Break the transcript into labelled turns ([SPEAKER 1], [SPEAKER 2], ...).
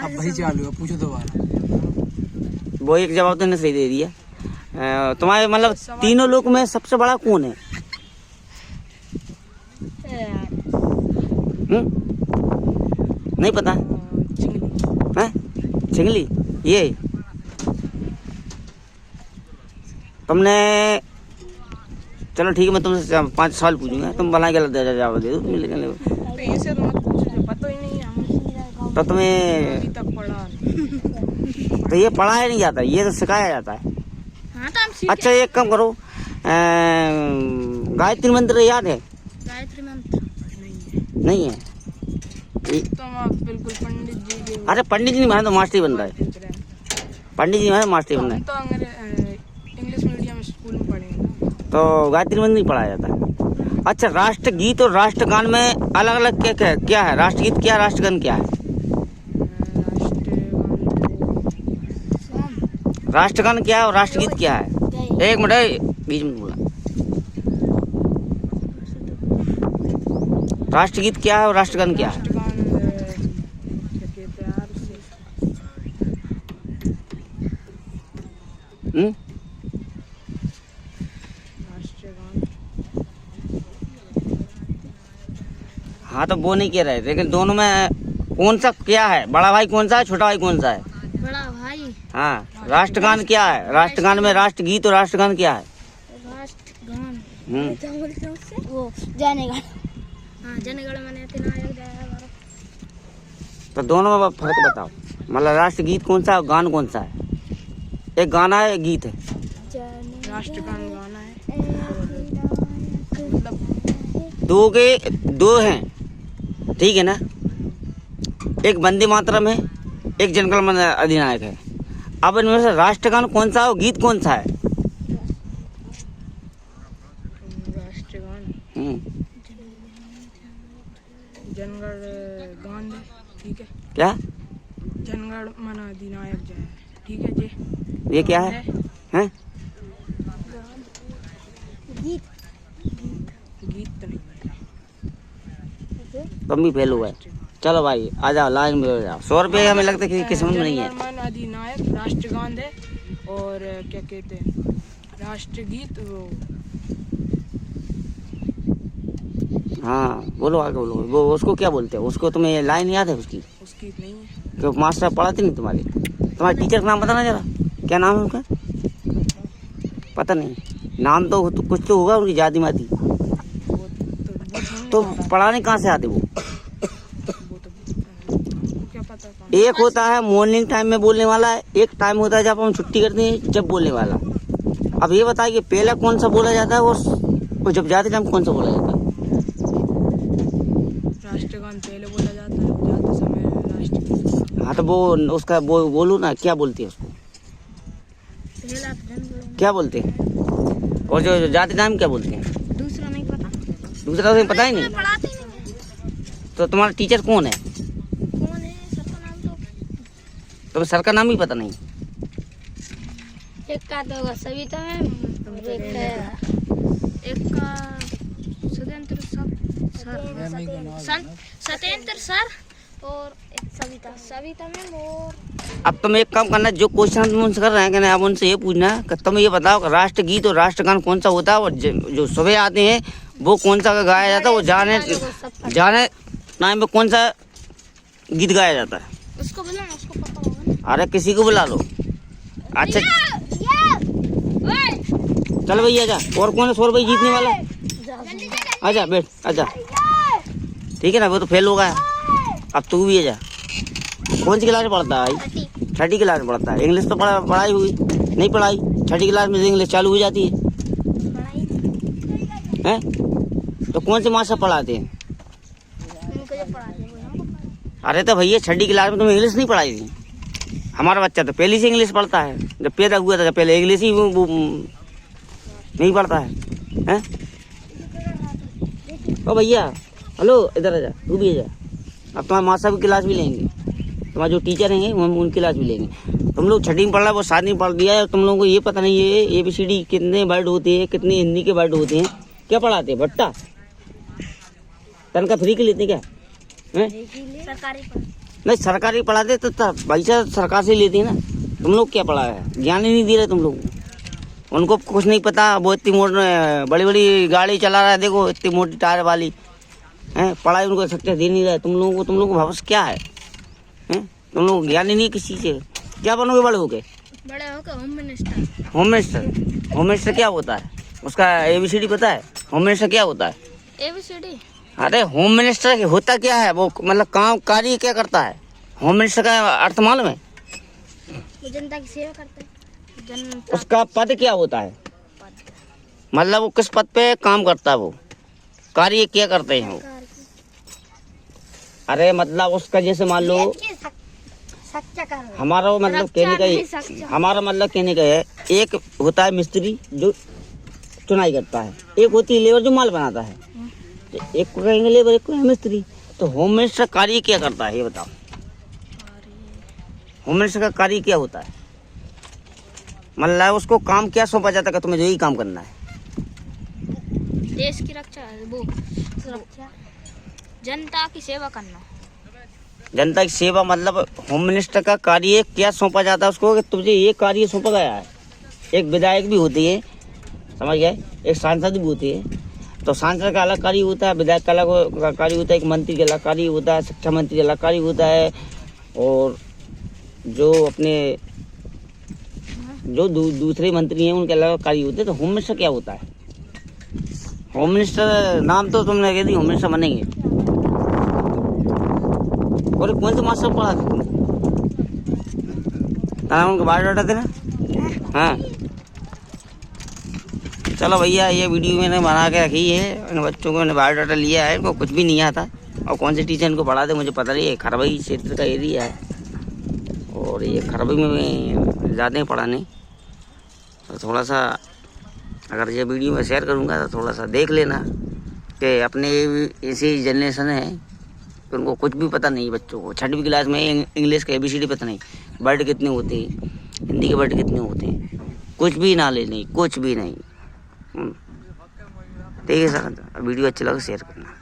[SPEAKER 1] अब भाई चालू है, पूछो दोबारा।
[SPEAKER 2] वो एक जवाब तो सही दे दिया। तुम्हारे मतलब तीनों लोक में सबसे बड़ा कौन है? नहीं पता है? चिंगली। ये तुमने, चलो ठीक है, मैं तुमसे 5 सवाल पूछूंगा, तुम भला गलत जवाब दे दो।
[SPEAKER 1] ऐसे तो मत पूछो, पता ही नहीं है
[SPEAKER 2] तो तुम्हें
[SPEAKER 1] अभी तक पढ़ा।
[SPEAKER 2] तो ये पढ़ाया नहीं जाता, ये तो सिखाया जाता है।
[SPEAKER 3] हाँ, तो हम सीख
[SPEAKER 2] अच्छा एक काम करो, गायत्री मंत्र याद है?
[SPEAKER 3] गायत्री मंत्र
[SPEAKER 2] नहीं है।
[SPEAKER 1] तुम आप बिल्कुल पंडित जी के।
[SPEAKER 2] अरे पंडित जी नहीं बना तो मास्टर बन रहा है। पंडित जी बना मास्टर बन रहा है।
[SPEAKER 1] तो इंग्लिश मीडियम स्कूल में पढ़ेंगे ना।
[SPEAKER 2] तो गायत्री मंत्र नहीं पढ़ाया जाता। अच्छा राष्ट्रगीत और राष्ट्रगान में अलग अलग क्या है? राष्ट्रगीत क्या, राष्ट्रगान क्या है? राष्ट्रगान क्या है और राष्ट्रगीत क्या है? एक मिनट बीच में बोला। राष्ट्रगीत क्या है और राष्ट्रगान क्या है? हाँ तो वो नहीं कह रहे, लेकिन दोनों में कौन सा क्या है? बड़ा भाई कौन सा है, छोटा भाई कौन सा है?
[SPEAKER 3] बड़ा भाई।
[SPEAKER 2] हाँ राष्ट्रगान क्या है? राष्ट्रगान में राष्ट्रगीत और राष्ट्रगान क्या है?
[SPEAKER 3] राष्ट्रगान
[SPEAKER 2] क्या
[SPEAKER 3] बोलते हैं उससे? वो जनगण। हाँ जनगण मन अधिनायक जय भारत।
[SPEAKER 2] तो दोनों में फर्क बताओ। मतलब राष्ट्रगीत कौन सा है, गान कौन सा है? एक गाना है, एक गीत है।
[SPEAKER 1] राष्ट्रगान गाना है।
[SPEAKER 2] दो हैं, ठीक है ना? एक वंदे मातरम है, एक जनगण मन अधिनायक है। अब इनमें से राष्ट्रगान कौन सा है और गीत कौन सा है?
[SPEAKER 1] राष्ट्रगान जनगण गान है, ठीक है।
[SPEAKER 2] क्या?
[SPEAKER 1] जनगण मन अधिनायक जय, ठीक है जी।
[SPEAKER 2] ये क्या है? हैं?
[SPEAKER 3] गीत।
[SPEAKER 1] गीत तो नहीं है।
[SPEAKER 2] तुम भी फेल हुआ है। चलो भाई आ जाओ, लाइन में हो जाओ। 100 रुपये हमें लगता है कि किस्मत में नहीं है।
[SPEAKER 1] जनगण मन अधिनायक राष्ट्रगान है, और क्या कहते हैं राष्ट्रगीत वो।
[SPEAKER 2] हाँ बोलो आगे बोलो। वो उसको क्या बोलते हैं? उसको तुम्हें लाइन याद है उसकी?
[SPEAKER 1] उसकी नहीं है।
[SPEAKER 2] क्यों मास्टर पढ़ाते नहीं तुम्हारे? तुम्हारे टीचर का नाम बताना जरा, क्या नाम है उनका? पता नहीं, नाम तो कुछ तो होगा उनकी, जाति माती। तो पढ़ाने कहाँ से आते वो?
[SPEAKER 1] क्या पता।
[SPEAKER 2] एक होता है मॉर्निंग टाइम में बोलने वाला, एक टाइम होता है जब हम छुट्टी करते हैं जब बोलने वाला। अब ये बताइए कि पहला कौन सा बोला जाता है और जब जाते टाइम कौन सा बोला जाता है?
[SPEAKER 1] राष्ट्रगान पहले बोला जाता है, जाते समय राष्ट्रगीत।
[SPEAKER 2] हाँ तो वो उसका वो बोलो ना, क्या बोलती है उसको? क्या बोलते हैं? और जो जाते टाइम क्या बोलते हैं?
[SPEAKER 3] दूसरा नहीं पता।
[SPEAKER 2] दूसरा तो पता ही नहीं।
[SPEAKER 3] पढ़ाते ही नहीं।
[SPEAKER 2] तो तुम्हारा टीचर कौन है?
[SPEAKER 3] कौन है सर का नाम? तो
[SPEAKER 2] तुम्हें सर का नाम ही पता नहीं?
[SPEAKER 3] एक का तो होगा सविता मैम, एक का सत्येंद्र सर और एक सविता मैम। और
[SPEAKER 2] अब तुम एक काम करना, जो क्वेश्चन तुम उनसे कर रहे हैं कि नहीं, अब उनसे ये पूछना कि तुम ये बताओ कि राष्ट्रगीत और राष्ट्रगान कौन सा होता है, और जो सुबह आते हैं वो कौन सा गाया जाता है, वो जाने टाइम में कौन सा गीत गाया जाता है?
[SPEAKER 3] उसको बुला, उसको पता होगा ना।
[SPEAKER 2] अरे किसी को बुला लो। अच्छा चल भैया आजा। और कौन है 100 रुपये जीतने वाला? आजा बैठ, आजा। ठीक है ना, वो तो फेल हो गया। अब तू भी आजा। कौन सी क्लास में पढ़ता है भाई? 30 क्लास में पढ़ता है। इंग्लिश तो पढ़ाई हुई नहीं? पढ़ाई 30 क्लास में इंग्लिश चालू हो जाती है। हैं? तो कौन से मास्टर पढ़ाते हैं? अरे तो भैया 30 क्लास में तुम्हें इंग्लिश नहीं पढ़ाई थी? हमारा बच्चा तो पहले से इंग्लिश पढ़ता है, जब पैदा हुआ था पहले इंग्लिश ही वो नहीं पढ़ता है। हैं? ओ भैया हेलो, इधर आजा, तू भी आजा। अब तुम्हारे मास्टर की क्लास भी लेंगे, तुम्हारे जो टीचर हैं हम उनकी क्लास भी लेंगे। तुम लोग 6वीं में पढ़ रहा है, वो 7वीं पढ़ दिया है, तुम लोगों को ये पता नहीं है ABCD कितने वर्ड होते हैं, कितने हिंदी के वर्ड होते हैं? क्या पढ़ाते हैं? भट्टा तनख्वाह फ्री के लेते क्या? हैं? नहीं सरकारी पढ़ाते तो भाई साहब सरकार से लेती ना। तुम लोग क्या पढ़ा है, ज्ञान ही नहीं दे रहे तुम लोग। उनको कुछ नहीं पता, वो इतनी बड़ी बड़ी गाड़ी चला रहा है, देखो इतनी मोटी टायर वाली है। पढ़ाई उनको सच्चा दे नहीं रहा है। तुम लोगों को भविष्य क्या है, तुम लोग ज्ञान ही नहीं किसी चीज़। क्या बनोगे बड़े होके?
[SPEAKER 3] बड़े होकर home minister.
[SPEAKER 2] Home minister? Home minister क्या होता है? उसका ABCD पता है? होम मिनिस्टर क्या होता है?
[SPEAKER 3] ABCD?
[SPEAKER 2] अरे होम मिनिस्टर होता क्या है? वो मतलब काम कार्य क्या करता है? होम मिनिस्टर का अर्थ मालूम है?
[SPEAKER 3] वो जनता की सेवा करता है। जनता
[SPEAKER 2] उसका पद क्या होता है? मतलब वो किस पद पे काम करता है, वो कार्य क्या करते हैं वो? अरे मतलब उसका जैसे मान लो
[SPEAKER 3] सच्चा कर
[SPEAKER 2] हमारा मतलब कहने का है, एक होता है मिस्त्री जो चुनाई करता है, एक होती है लेबर जो माल बनाता है। तो एक को कहेंगे लेबर, एक को है मिस्त्री। तो होम मिनिस्टर कार्य क्या करता है ये बताओ? होम मिनिस्टर का कार्य क्या होता है? मतलब उसको काम क्या सौंपा जाता है कि तुम्हें यही काम करना है?
[SPEAKER 3] देश की रक्षा, वो सुरक्षा, जनता की सेवा करना।
[SPEAKER 2] जनता की सेवा मतलब होम मिनिस्टर का कार्य क्या सौंपा जाता है उसको कि तुझे ये कार्य सौंपा गया है। एक विधायक भी होती है, समझ गए, एक सांसद भी होती है। तो सांसद का अलग कार्य होता है, विधायक का अलग कार्य होता है, एक मंत्री का अलग कार्य होता है, शिक्षा मंत्री का अलग कार्य होता है, और जो अपने जो दूसरे मंत्री हैं उनके अलग कार्य होते हैं। तो होम मिनिस्टर क्या होता है? होम मिनिस्टर नाम तो तुमने कह दी, होम मिनिस्टर बनेंगे। और कौन से मास्टर पढ़ा था तुमको? उनका बायोडाटा देना। हाँ चलो भैया, ये वीडियो मैंने बना के रखी है। इन बच्चों को मैंने बायोडाटा लिया है, इनको कुछ भी नहीं आता। और कौन से टीचर इनको पढ़ाते मुझे पता नहीं है। खरबई क्षेत्र का एरिया है और ये खरबई में मैं ज़्यादा ही पढ़ाने। तो थोड़ा सा अगर ये वीडियो में शेयर करूँगा तो थोड़ा सा देख लेना कि अपने ऐसी जनरेशन है तो उनको कुछ भी पता नहीं। बच्चों को 6वीं क्लास में इंग्लिश का ABCD पता नहीं, वर्ड कितने होते हैं, हिंदी के वर्ड कितने होते हैं, कुछ भी नॉलेज नहीं, कुछ भी नहीं। ठीक है सर, वीडियो अच्छी लगे शेयर करना।